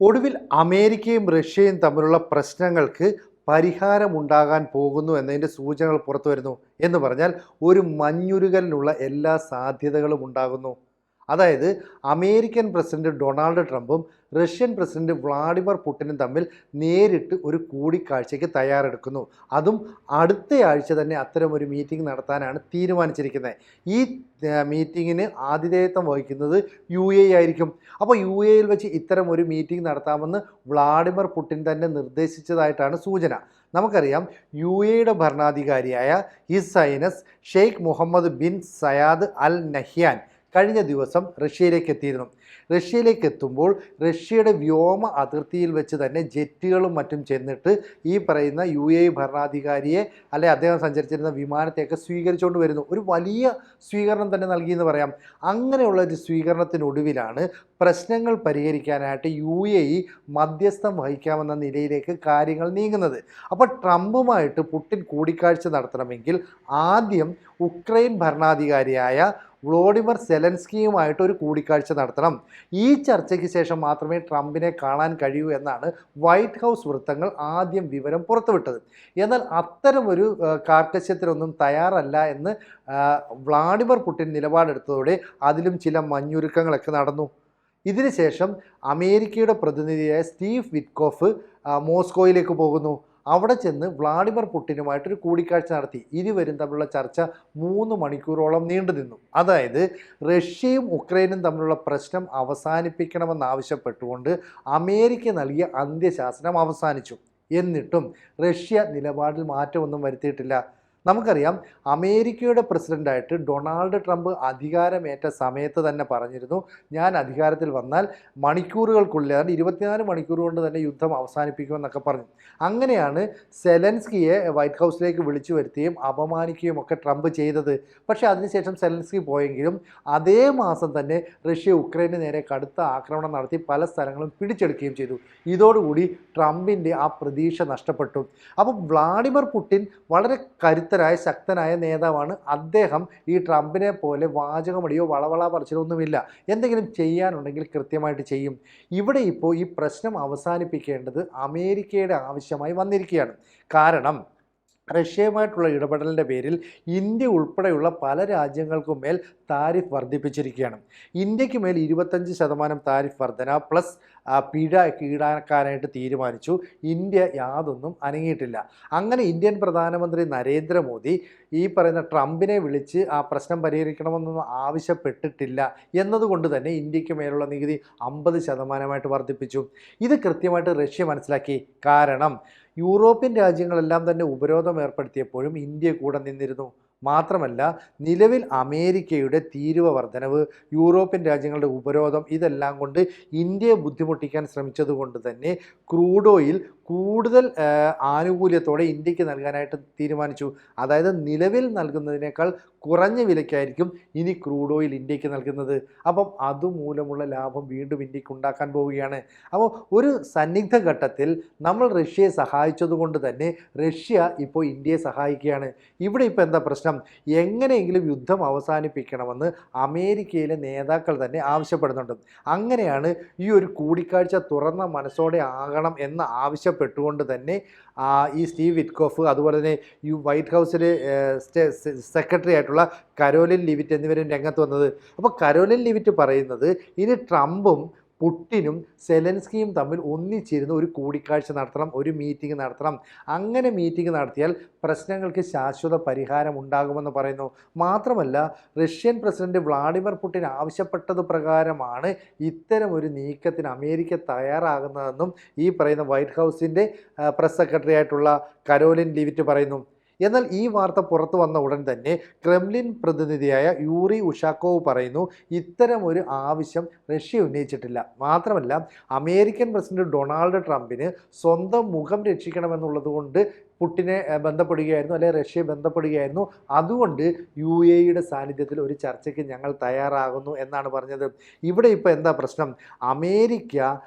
ഒടുവിൽ അമേരിക്കയും റഷ്യയും തമ്മിലുള്ള പ്രശ്നങ്ങൾക്ക് പരിഹാരമുണ്ടാകാൻ പോകുന്നു എന്നതിൻ്റെ സൂചനകൾ പുറത്തു വരുന്നു എന്ന് പറഞ്ഞാൽ ഒരു മഞ്ഞുരുകലിനുള്ള എല്ലാ സാധ്യതകളും ഉണ്ടാകുന്നു. അതായത് അമേരിക്കൻ പ്രസിഡന്റ് ഡൊണാൾഡ് ട്രംപും റഷ്യൻ പ്രസിഡന്റ് വ്ളാഡിമിർ പുടിനും തമ്മിൽ നേരിട്ട് ഒരു കൂടിക്കാഴ്ചയ്ക്ക് തയ്യാറെടുക്കുന്നു. അതും അടുത്തയാഴ്ച തന്നെ അത്തരം ഒരു മീറ്റിംഗ് നടത്താനാണ് തീരുമാനിച്ചിരിക്കുന്നത്. ഈ മീറ്റിങ്ങിന് ആതിഥേയത്വം വഹിക്കുന്നത് UAE ആയിരിക്കും. അപ്പോൾ UAEയിൽ വെച്ച് ഇത്തരം ഒരു മീറ്റിംഗ് നടത്താമെന്ന് വ്ളാഡിമിർ പുടിൻ തന്നെ നിർദ്ദേശിച്ചതായിട്ടാണ് സൂചന. നമുക്കറിയാം UAEയുടെ ഭരണാധികാരിയായ his highness Sheikh Mohamed bin Zayed Al Nahyan കഴിഞ്ഞ ദിവസം റഷ്യയിലേക്ക് എത്തിയിരുന്നു. റഷ്യയിലേക്ക് എത്തുമ്പോൾ റഷ്യയുടെ വ്യോമ അതിർത്തിയിൽ വെച്ച് തന്നെ ജെറ്റുകളും മറ്റും ചെന്നിട്ട് ഈ പറയുന്ന UAE ഭരണാധികാരിയെ അദ്ദേഹം സഞ്ചരിച്ചിരുന്ന വിമാനത്തെയൊക്കെ സ്വീകരിച്ചുകൊണ്ട് വരുന്നു. ഒരു വലിയ സ്വീകരണം തന്നെ നൽകിയെന്ന് പറയാം. അങ്ങനെയുള്ള ഒരു സ്വീകരണത്തിനൊടുവിലാണ് പ്രശ്നങ്ങൾ പരിഹരിക്കാനായിട്ട് UAE മധ്യസ്ഥം വഹിക്കാമെന്ന നിലയിലേക്ക് കാര്യങ്ങൾ നീങ്ങുന്നത്. അപ്പോൾ ട്രംപുമായിട്ട് പുടിൻ കൂടിക്കാഴ്ച നടത്തണമെങ്കിൽ ആദ്യം ഉക്രൈൻ ഭരണാധികാരിയായ വ്ളോഡിമിർ സെലൻസ്കിയുമായിട്ട് ഒരു കൂടിക്കാഴ്ച നടത്തണം. ഈ ചർച്ചയ്ക്ക് ശേഷം മാത്രമേ ട്രംപിനെ കാണാൻ കഴിയൂ എന്നാണ് വൈറ്റ് ഹൗസ് വൃത്തങ്ങൾ ആദ്യം വിവരം പുറത്തുവിട്ടത്. എന്നാൽ അത്തരമൊരു കാർക്കശ്യത്തിനൊന്നും തയ്യാറല്ല എന്ന് വ്ളാഡിമിർ പുടിൻ നിലപാടെടുത്തതോടെ അതിലും ചില മഞ്ഞുരുക്കങ്ങളൊക്കെ നടന്നു. ഇതിനുശേഷം അമേരിക്കയുടെ പ്രതിനിധിയായ സ്റ്റീവ് വിറ്റ്കോഫ് മോസ്കോയിലേക്ക് പോകുന്നു. അവിടെ ചെന്ന് വ്ളാഡിമിർ പുടിനുമായിട്ടൊരു കൂടിക്കാഴ്ച നടത്തി. ഇരുവരും തമ്മിലുള്ള ചർച്ച 3 മണിക്കൂറോളം നീണ്ടു നിന്നു. അതായത് റഷ്യയും ഉക്രൈനും തമ്മിലുള്ള പ്രശ്നം അവസാനിപ്പിക്കണമെന്നാവശ്യപ്പെട്ടുകൊണ്ട് അമേരിക്ക നൽകിയ അന്ത്യശാസനം അവസാനിച്ചു. എന്നിട്ടും റഷ്യ നിലപാടിൽ മാറ്റമൊന്നും വരുത്തിയിട്ടില്ല. നമുക്കറിയാം അമേരിക്കയുടെ പ്രസിഡൻ്റായിട്ട് ഡൊണാൾഡ് ട്രംപ് അധികാരമേറ്റ സമയത്ത് തന്നെ പറഞ്ഞിരുന്നു, ഞാൻ അധികാരത്തിൽ വന്നാൽ മണിക്കൂറുകൾക്കുള്ളിൽ 24 മണിക്കൂർ കൊണ്ട് തന്നെ യുദ്ധം അവസാനിപ്പിക്കുമെന്നൊക്കെ പറഞ്ഞു. അങ്ങനെയാണ് സെലൻസ്കിയെ വൈറ്റ് ഹൗസിലേക്ക് വിളിച്ചു വരുത്തുകയും അപമാനിക്കുകയും ഒക്കെ ട്രംപ് ചെയ്തത്. പക്ഷേ അതിനുശേഷം സെലൻസ്കി പോയെങ്കിലും അതേ മാസം തന്നെ റഷ്യ ഉക്രൈന് നേരെ കടുത്ത ആക്രമണം നടത്തി പല സ്ഥലങ്ങളും പിടിച്ചെടുക്കുകയും ചെയ്തു. ഇതോടുകൂടി ട്രംപിൻ്റെ ആ പ്രതീക്ഷ നഷ്ടപ്പെട്ടു. അപ്പോൾ വ്ളാഡിമിർ പുടിൻ വളരെ ശക്തനായ നേതാവാണ്. അദ്ദേഹം ഈ ട്രംപിനെ പോലെ വാചകമടിയോ വളവള പറച്ചിലൊന്നുമില്ല. എന്തെങ്കിലും ചെയ്യാനുണ്ടെങ്കിൽ കൃത്യമായിട്ട് ചെയ്യും. ഇവിടെ ഇപ്പോൾ ഈ പ്രശ്നം അവസാനിപ്പിക്കേണ്ടത് അമേരിക്കയുടെ ആവശ്യമായി വന്നിരിക്കുകയാണ്. കാരണം റഷ്യയുമായിട്ടുള്ള ഇടപെടലിൻ്റെ പേരിൽ ഇന്ത്യ ഉൾപ്പെടെയുള്ള പല രാജ്യങ്ങൾക്കും മേൽ താരിഫ് വർദ്ധിപ്പിച്ചിരിക്കുകയാണ്. ഇന്ത്യക്ക് മേൽ 25% താരിഫ് വർധന പ്ലസ് പിഴ ഈടാക്കാനായിട്ട് തീരുമാനിച്ചു. ഇന്ത്യ യാതൊന്നും അനങ്ങിയിട്ടില്ല. അങ്ങനെ ഇന്ത്യൻ പ്രധാനമന്ത്രി നരേന്ദ്രമോദി ഈ പറയുന്ന ട്രംപിനെ വിളിച്ച് ആ പ്രശ്നം പരിഹരിക്കണമെന്നൊന്നും ആവശ്യപ്പെട്ടിട്ടില്ല എന്നതുകൊണ്ട് തന്നെ ഇന്ത്യക്ക് മേലുള്ള നികുതി 50% വർദ്ധിപ്പിച്ചു. ഇത് കൃത്യമായിട്ട് റഷ്യ മനസ്സിലാക്കി. കാരണം യൂറോപ്യൻ രാജ്യങ്ങളെല്ലാം തന്നെ ഉപരോധം ഏർപ്പെടുത്തിയപ്പോഴും ഇന്ത്യ കൂടെ നിന്നിരുന്നു. മാത്രമല്ല നിലവിൽ അമേരിക്കയുടെ തീരുവ വർധനവ്, യൂറോപ്യൻ രാജ്യങ്ങളുടെ ഉപരോധം, ഇതെല്ലാം കൊണ്ട് ഇന്ത്യയെ ബുദ്ധിമുട്ടിക്കാൻ ശ്രമിച്ചതുകൊണ്ട് തന്നെ ക്രൂഡ് ഓയിൽ കൂടുതൽ ആനുകൂല്യത്തോടെ ഇന്ത്യക്ക് നൽകാനായിട്ട് തീരുമാനിച്ചു. അതായത് നിലവിൽ നൽകുന്നതിനേക്കാൾ കുറഞ്ഞ വിലയ്ക്കായിരിക്കും ഇനി ക്രൂഡ് ഓയിൽ ഇന്ത്യക്ക് നൽകുന്നത്. അപ്പം അതുമൂലമുള്ള ലാഭം വീണ്ടും ഇന്ത്യക്ക് ഉണ്ടാക്കാൻ പോവുകയാണ്. അപ്പോൾ ഒരു സന്നിഗ്ധ ഘട്ടത്തിൽ നമ്മൾ റഷ്യയെ സഹായിച്ചതുകൊണ്ട് തന്നെ റഷ്യ ഇപ്പോൾ ഇന്ത്യയെ സഹായിക്കുകയാണ്. ഇവിടെ ഇപ്പോൾ എന്താ പ്രശ്നം? എങ്ങനെയെങ്കിലും യുദ്ധം അവസാനിപ്പിക്കണമെന്ന് അമേരിക്കയിലെ നേതാക്കൾ തന്നെ ആവശ്യപ്പെടുന്നുണ്ട്. അങ്ങനെയാണ് ഈ ഒരു കൂടിക്കാഴ്ച തുറന്ന മനസ്സോടെ ആകണം എന്ന് ആവശ്യപ്പെട്ടുകൊണ്ട് തന്നെ ഈ സ്റ്റീവ് വിറ്റ്കോഫ്, അതുപോലെ തന്നെ ഈ വൈറ്റ് ഹൗസിലെ സെക്രട്ടറി ആയിട്ടുള്ള കരോലിൻ ലിവിറ്റ് എന്നിവരും രംഗത്ത് വന്നത്. അപ്പോൾ കരോലിൻ ലിവിറ്റ് പറയുന്നത് ഇനി ട്രംപും പുടിനും സെലൻസ്കിയും തമ്മിൽ ഒന്നിച്ചിരുന്ന് ഒരു കൂടിക്കാഴ്ച നടത്തണം, ഒരു മീറ്റിംഗ് നടത്തണം. അങ്ങനെ മീറ്റിംഗ് നടത്തിയാൽ പ്രശ്നങ്ങൾക്ക് ശാശ്വത പരിഹാരം ഉണ്ടാകുമെന്ന് പറയുന്നു. മാത്രമല്ല റഷ്യൻ പ്രസിഡന്റ് വ്ളാഡിമിർ പുടിൻ ആവശ്യപ്പെട്ടത് പ്രകാരമാണ് ഇത്തരം ഒരു നീക്കത്തിന് അമേരിക്ക തയ്യാറാകുന്നതെന്നും ഈ പറയുന്ന വൈറ്റ് ഹൗസിൻ്റെ പ്രസ് സെക്രട്ടറി ആയിട്ടുള്ള കരോലിൻ ലിവിറ്റ് പറയുന്നു. എന്നാൽ ഈ വാർത്ത പുറത്തു വന്ന ഉടൻ തന്നെ ക്രെംലിൻ പ്രതിനിധിയായ യൂറി ഉഷാക്കോവ് പറയുന്നു, ഇത്തരം ഒരു ആവശ്യം റഷ്യ ഉന്നയിച്ചിട്ടില്ല. മാത്രമല്ല അമേരിക്കൻ പ്രസിഡന്റ് ഡൊണാൾഡ് ട്രംപിന് സ്വന്തം മുഖം രക്ഷിക്കണമെന്നുള്ളത് കൊണ്ട് പുടിനെ ബന്ധപ്പെടുകയായിരുന്നു, അല്ലെങ്കിൽ റഷ്യയെ ബന്ധപ്പെടുകയായിരുന്നു. അതുകൊണ്ട് UAEയുടെ സാന്നിധ്യത്തിൽ ഒരു ചർച്ചയ്ക്ക് ഞങ്ങൾ തയ്യാറാകുന്നു എന്നാണ് പറഞ്ഞത്. ഇവിടെ ഇപ്പോൾ എന്താ പ്രശ്നം? അമേരിക്ക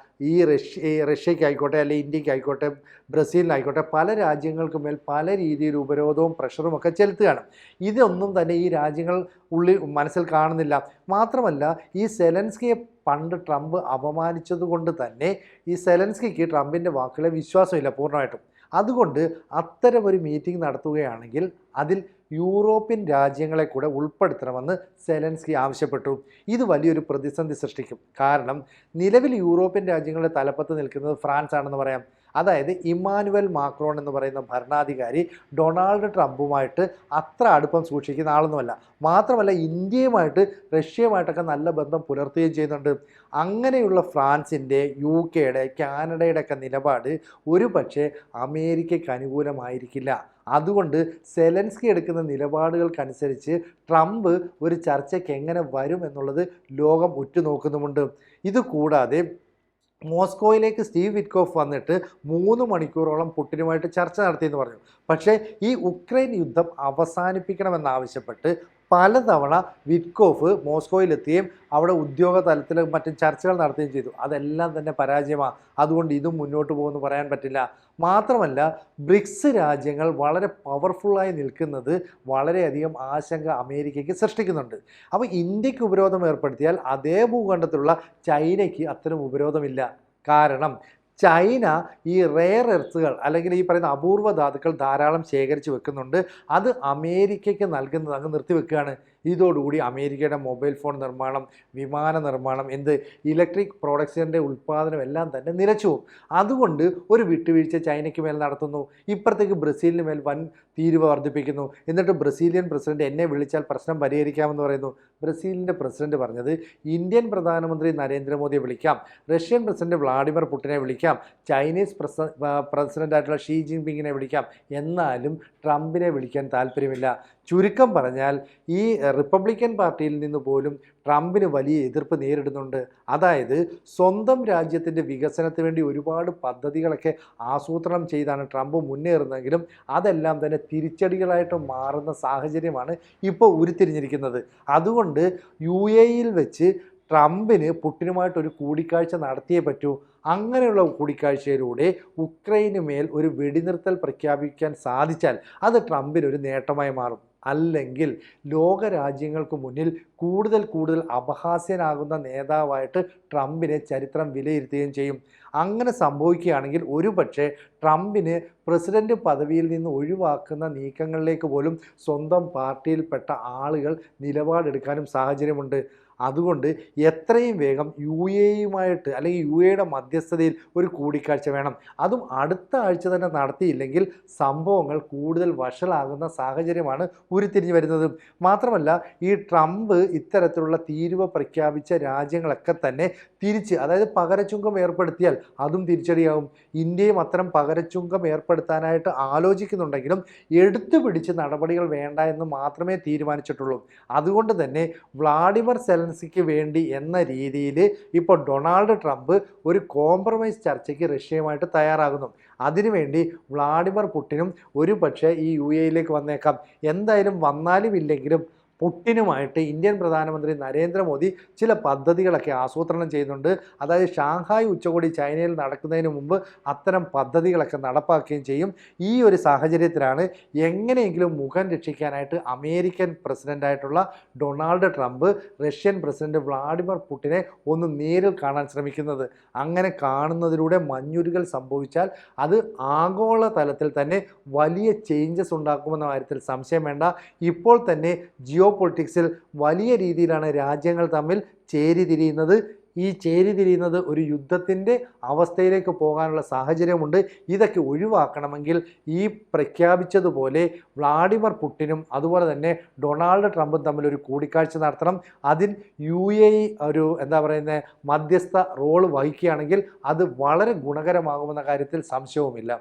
ഈ റഷ്യയ്ക്കായിക്കോട്ടെ, അല്ലെങ്കിൽ ഇന്ത്യക്കായിക്കോട്ടെ, ബ്രസീലിനായിക്കോട്ടെ, പല രാജ്യങ്ങൾക്ക് മേൽ പല രീതിയിൽ ഉപരോധവും പ്രഷറും ഒക്കെ ചെലുത്തുകയാണ്. ഇതൊന്നും തന്നെ ഈ രാജ്യങ്ങൾ മനസ്സിൽ കാണുന്നില്ല. മാത്രമല്ല, ഈ സെലൻസ്കിയെ പണ്ട് ട്രംപ് അപമാനിച്ചതുകൊണ്ട് തന്നെ ഈ സെലൻസ്കിക്ക് ട്രംപിൻ്റെ വാക്കുകളെ വിശ്വാസമില്ല പൂർണ്ണമായിട്ടും. അതുകൊണ്ട് അത്തരം ഒരു മീറ്റിംഗ് നടത്തുകയാണെങ്കിൽ അതിൽ യൂറോപ്യൻ രാജ്യങ്ങളെ കൂടെ ഉൾപ്പെടുത്തണമെന്ന് സെലൻസ്കി ആവശ്യപ്പെട്ടു. ഇത് വലിയൊരു പ്രതിസന്ധി സൃഷ്ടിക്കും. കാരണം നിലവിൽ യൂറോപ്യൻ രാജ്യങ്ങളുടെ തലപ്പത്ത് നിൽക്കുന്നത് ഫ്രാൻസ് ആണെന്ന് പറയാം. അതായത് ഇമ്മാനുവൽ മാക്രോൺ എന്ന് പറയുന്ന ഭരണാധികാരി ഡൊണാൾഡ് ട്രംപുമായിട്ട് അത്ര അടുപ്പം സൂക്ഷിക്കുന്ന ആളൊന്നുമല്ല. മാത്രമല്ല, ഇന്ത്യയുമായിട്ട് റഷ്യയുമായിട്ടൊക്കെ നല്ല ബന്ധം പുലർത്തുകയും ചെയ്യുന്നുണ്ട്. അങ്ങനെയുള്ള ഫ്രാൻസിൻ്റെ, UK-യുടെ, കാനഡയുടെ ഒക്കെ നിലപാട് ഒരു പക്ഷേ അമേരിക്കയ്ക്ക് അനുകൂലമായിരിക്കില്ല. അതുകൊണ്ട് സെലൻസ്കി എടുക്കുന്ന നിലപാടുകൾക്കനുസരിച്ച് ട്രംപ് ഒരു ചർച്ചയ്ക്ക് എങ്ങനെ വരും എന്നുള്ളത് ലോകം ഉറ്റുനോക്കുന്നുമുണ്ട്. ഇതുകൂടാതെ മോസ്കോയിലേക്ക് സ്റ്റീവ് വിറ്റ്കോഫ് വന്നിട്ട് 3 മണിക്കൂറോളം പുടിനുമായിട്ട് ചർച്ച നടത്തിയെന്ന് പറഞ്ഞു. പക്ഷേ ഈ ഉക്രൈൻ യുദ്ധം അവസാനിപ്പിക്കണമെന്നാവശ്യപ്പെട്ട് പലതവണ വിറ്റ്കോഫ് മോസ്കോയിലെത്തുകയും അവിടെ ഉദ്യോഗ തലത്തിൽ മറ്റും ചർച്ചകൾ നടത്തുകയും ചെയ്തു. അതെല്ലാം തന്നെ പരാജയമാണ്. അതുകൊണ്ട് ഇതും മുന്നോട്ട് പോകുമെന്ന് പറയാൻ പറ്റില്ല. മാത്രമല്ല, ബ്രിക്സ് രാജ്യങ്ങൾ വളരെ പവർഫുള്ളായി നിൽക്കുന്നത് വളരെയധികം ആശങ്ക അമേരിക്കയ്ക്ക് സൃഷ്ടിക്കുന്നുണ്ട്. അപ്പോൾ ഇന്ത്യക്ക് ഉപരോധം ഏർപ്പെടുത്തിയാൽ അതേ ഭൂഖണ്ഡത്തിലുള്ള ചൈനയ്ക്ക് അത്തരം ഉപരോധമില്ല. കാരണം ചൈന ഈ റെയർ എർത്തുകൾ, അല്ലെങ്കിൽ ഈ പറയുന്ന അപൂർവ ധാതുക്കൾ ധാരാളം ശേഖരിച്ച് വെക്കുന്നുണ്ട്. അത് അമേരിക്കയ്ക്ക് നൽകുന്നത് അങ്ങ് നിർത്തിവെക്കുകയാണ്. ഇതോടുകൂടി അമേരിക്കയുടെ മൊബൈൽ ഫോൺ നിർമ്മാണം, വിമാന നിർമ്മാണം, ഇലക്ട്രിക് പ്രോഡക്ട്സിൻ്റെ ഉൽപ്പാദനം എല്ലാം തന്നെ നിലച്ചുപോകും. അതുകൊണ്ട് ഒരു വിട്ടുവീഴ്ച ചൈനയ്ക്ക് മേൽ നടത്തുന്നു. ഇപ്പുറത്തേക്ക് ബ്രസീലിന് മേൽ വൻ തീരുവ വർദ്ധിപ്പിക്കുന്നു. എന്നിട്ട് ബ്രസീലിയൻ പ്രസിഡന്റ് എന്നെ വിളിച്ചാൽ പ്രശ്നം പരിഹരിക്കാമെന്ന് പറയുന്നു. ബ്രസീലിൻ്റെ പ്രസിഡന്റ് പറഞ്ഞത് ഇന്ത്യൻ പ്രധാനമന്ത്രി നരേന്ദ്രമോദിയെ വിളിക്കാം, റഷ്യൻ പ്രസിഡന്റ് വ്ളാഡിമിർ പുടിനെ വിളിക്കാം, ചൈനീസ് പ്രസിഡന്റായിട്ടുള്ള ഷീ ജിൻപിങ്ങിനെ വിളിക്കാം, എന്നാലും ട്രംപിനെ വിളിക്കാൻ താല്പര്യമില്ല. ചുരുക്കം പറഞ്ഞാൽ ഈ റിപ്പബ്ലിക്കൻ പാർട്ടിയിൽ നിന്ന് പോലും ട്രംപിന് വലിയ എതിർപ്പ് നേരിടുന്നുണ്ട്. അതായത് സ്വന്തം രാജ്യത്തിൻ്റെ വികസനത്തിന് വേണ്ടി ഒരുപാട് പദ്ധതികളൊക്കെ ആസൂത്രണം ചെയ്താണ് ട്രംപ് മുന്നേറുന്നതെങ്കിലും അതെല്ലാം തന്നെ തിരിച്ചടികളായിട്ട് മാറുന്ന സാഹചര്യമാണ് ഇപ്പോൾ ഉരുത്തിരിഞ്ഞിരിക്കുന്നത്. അതുകൊണ്ട് UAEയിൽ വെച്ച് ട്രംപിന് പുടിനുമായിട്ടൊരു കൂടിക്കാഴ്ച നടത്തിയേ പറ്റൂ. അങ്ങനെയുള്ള കൂടിക്കാഴ്ചയിലൂടെ ഉക്രൈന് മേൽ ഒരു വെടിനിർത്തൽ പ്രഖ്യാപിക്കാൻ സാധിച്ചാൽ അത് ട്രംപിനൊരു നേട്ടമായി മാറും. അല്ലെങ്കിൽ ലോകരാജ്യങ്ങൾക്ക് മുന്നിൽ കൂടുതൽ അപഹാസ്യനാകുന്ന നേതാവായിട്ട് ട്രംപിനെ ചരിത്രം വിലയിരുത്തുകയും ചെയ്യും. അങ്ങനെ സംഭവിക്കുകയാണെങ്കിൽ ഒരുപക്ഷെ ട്രംപിന് പ്രസിഡന്റ് പദവിയിൽ നിന്ന് ഒഴിവാക്കുന്ന നീക്കങ്ങളിലേക്ക് പോലും സ്വന്തം പാർട്ടിയിൽപ്പെട്ട ആളുകൾ നിലപാടെടുക്കാനും സാഹചര്യമുണ്ട്. അതുകൊണ്ട് എത്രയും വേഗം UAEയുമായിട്ട്, അല്ലെങ്കിൽ UAEയുടെ മധ്യസ്ഥതയിൽ ഒരു കൂടിക്കാഴ്ച വേണം. അതും അടുത്ത ആഴ്ച തന്നെ നടത്തിയില്ലെങ്കിൽ സംഭവങ്ങൾ കൂടുതൽ വഷളാകുന്ന സാഹചര്യമാണ് ഉരുത്തിരിഞ്ഞു വരുന്നത്. മാത്രമല്ല, ഈ ട്രംപ് ഇത്തരത്തിലുള്ള തീരുവ പ്രഖ്യാപിച്ച രാജ്യങ്ങളൊക്കെ തന്നെ തിരിച്ച്, അതായത് പകരച്ചുങ്കം ഏർപ്പെടുത്തിയാൽ അതും തിരിച്ചടിയാവും. ഇന്ത്യയും അത്തരം പകരച്ചുങ്കം ഏർപ്പെടുത്താനായിട്ട് ആലോചിക്കുന്നുണ്ടെങ്കിലും എടുത്തു പിടിച്ച് നടപടികൾ വേണ്ട എന്ന് മാത്രമേ തീരുമാനിച്ചിട്ടുള്ളൂ. അതുകൊണ്ട് തന്നെ വ്ളാഡിമിർ സെലൻസ്കിക്ക് വേണ്ടി എന്ന രീതിയിൽ ഇപ്പോൾ ഡൊണാൾഡ് ട്രംപ് ഒരു കോംപ്രമൈസ് ചർച്ചയ്ക്ക് റഷ്യയുമായിട്ട് തയ്യാറാകുന്നു. അതിനുവേണ്ടി വ്ളാഡിമിർ പുടിനും ഒരു പക്ഷേ ഈ UAEയിലേക്ക് വന്നേക്കാം. എന്തായാലും വന്നാലും ഇല്ലെങ്കിലും പുടിനുമായിട്ട് ഇന്ത്യൻ പ്രധാനമന്ത്രി നരേന്ദ്രമോദി ചില പദ്ധതികളൊക്കെ ആസൂത്രണം ചെയ്യുന്നുണ്ട്. അതായത് ഷാങ്ഹായ് ഉച്ചകോടി ചൈനയിൽ നടക്കുന്നതിന് മുമ്പ് അത്തരം പദ്ധതികളൊക്കെ നടപ്പാക്കുകയും ചെയ്യും. ഈ ഒരു സാഹചര്യത്തിലാണ് എങ്ങനെയെങ്കിലും മുഖം രക്ഷിക്കാനായിട്ട് അമേരിക്കൻ പ്രസിഡൻ്റായിട്ടുള്ള Donald Trump Russian president Vladimir പുടിനെ ഒന്ന് നേരിൽ കാണാൻ ശ്രമിക്കുന്നത്. അങ്ങനെ കാണുന്നതിലൂടെ മഞ്ഞുരുകൽ സംഭവിച്ചാൽ അത് ആഗോള തലത്തിൽ തന്നെ വലിയ ചേഞ്ചസ് ഉണ്ടാക്കുമെന്ന കാര്യത്തിൽ സംശയം വേണ്ട. ഇപ്പോൾ തന്നെ പൊളിറ്റിക്സിൽ വലിയ രീതിയിലാണ് രാജ്യങ്ങൾ തമ്മിൽ ചേരിതിരിയുന്നത്. ഈ ചേരിതിരിയുന്നത് ഒരു യുദ്ധത്തിൻ്റെ അവസ്ഥയിലേക്ക് പോകാനുള്ള സാഹചര്യമുണ്ട്. ഇതൊക്കെ ഒഴിവാക്കണമെങ്കിൽ ഈ പ്രഖ്യാപിച്ചതുപോലെ വ്ളാഡിമിർ പുടിനും അതുപോലെ തന്നെ ഡൊണാൾഡ് ട്രംപും തമ്മിൽ ഒരു കൂടിക്കാഴ്ച നടത്തണം. അതിൽ UAE ഒരു മധ്യസ്ഥ റോൾ വഹിക്കുകയാണെങ്കിൽ അത് വളരെ ഗുണകരമാകുമെന്ന കാര്യത്തിൽ സംശയവുമില്ല.